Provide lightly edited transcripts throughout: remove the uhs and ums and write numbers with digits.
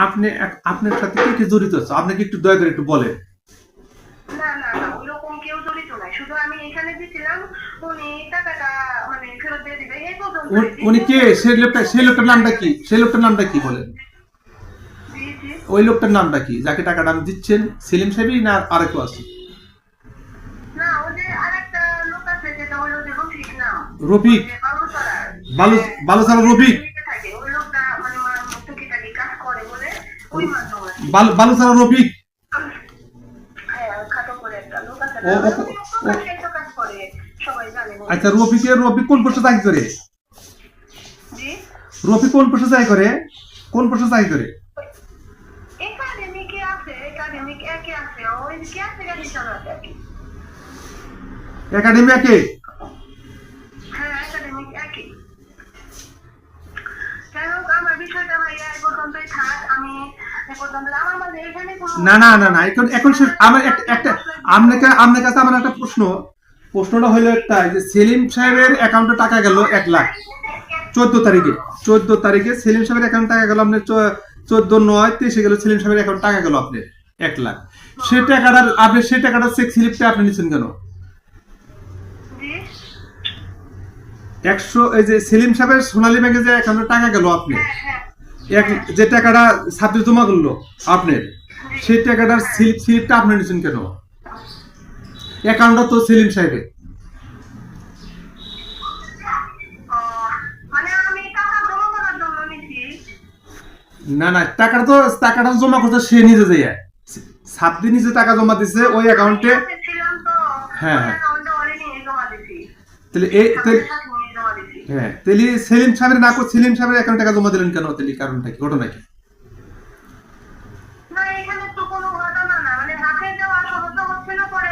আপনি আপনার সাথে কে কে জড়িত আছে আপনি কি একটু দয়া করে একটু বলেন। না না না ওইরকম কেউ জড়িত নাই, শুধু আমি এখানে দিছিলাম, উনি টাকাটা মানে ফেরত দিয়ে দিবে এই পর্যন্ত। উনি কে সেই লোকটার নামটা কি সেই লোকটার নামটা কি বলেন। জি জি। ওই লোকটার নামটা কি যাকে টাকাটা আপনি দিচ্ছেন, সেলিম সাহেবই না আর কেউ আছে। না ওই যে আরেকটা লোক আছে যেটা হলো যে রফিক নাম, ওই রফিক, যে বালুচড়ার। বালু হ্যাঁ, বালুসারা রফিক, থাকে ওই লোকটা মানে টুকিটাকি কাজ করে বলে ওই মাধ্যমে। বালুসারা রফিক। হ্যাঁ খাটো করে একটা লোক আছে ও না, ও উনি ও একটা কাজ করে, সবাই জানে বলে। আচ্ছা, রফিক কোন পোস্টে চাকরি করে। জি রফিক কোন পোস্টে চাকরি করে, কোন পোস্টে চাকরি করে। একাডেমিকে আছে, একাডেমিক একে আছে, ওই যে আছে গাড়ি চালাতে আর কি। একাডেমি কে। হ্যাঁ একাডেমিক একই। যাই হোক আমার বিষয়টা ভাইয়া এ পর্যন্তই থাক, আমি এ পর্যন্ত আমার মানে এখানে কোনো না না না না, এখন এখন আমার একটা আপনার কাছে আমার একটা প্রশ্নটা হলো একটা, যে সেলিম সাহেবের অ্যাকাউন্টে টাকা গেল 1 লাখ 14 তারিখে, 14 তারিখে সেলিম সাহেবের অ্যাকাউন্ট টাকা গেল আপনার 14/9/23 গেল সেলিম সাহেবের অ্যাকাউন্ট টাকা গেল আপনার 1 লাখ। সেই টাকাটা চেক স্লিপটা আপনি নিচ্ছেন কেন। জি 100 এই যে সেলিম সাহেবের সোনালী ব্যাংকে যে অ্যাকাউন্টে টাকা গেল আপনি হ্যাঁ হ্যাঁ যে টাকাটা ছাত্রী জমা করলো আপনার, সেই টাকাটার স্লিপটা আপনি নিচ্ছেন কেন। অ্যাকাউন্টটা তো সেলিম সাহেবের। মানে আমি টাকা জমা করার জন্য নিছি। না না, টাকাটা জমা করতে সে নিজে যায়, ছাত্রী নিজে টাকা জমা দিছে ওই অ্যাকাউন্টে। ছিলাম তো হ্যাঁ ওই হ্যাঁ, অ্যাকাউন্টে অলরেডি জমা দিছি, তাহলে সাথে সাথে জমা দিছি। হ্যাঁ, তাহলে সেলিম সাহেবের না করে সেলিম সাহেবের অ্যাকাউন্টে টাকা জমা দিলেন কেন, তাহলে কারণটা কি, ঘটনা কি। না এখানে তো কোনো ঘটনা না, মানে হাতে দেওয়া সমস্যা হচ্ছিল, পরে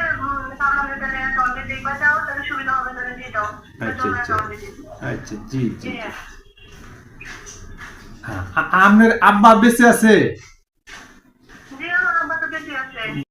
ভাবলাম যে তাহলে অ্যাকাউন্টে দেখবা যাও তাহলে সুবিধা হবে, তাহলে দিয়ে দাও। আচ্ছা আচ্ছা আচ্ছা, জি জি। জি হ্যাঁ, আপনার আব্বা বেঁচে আছে।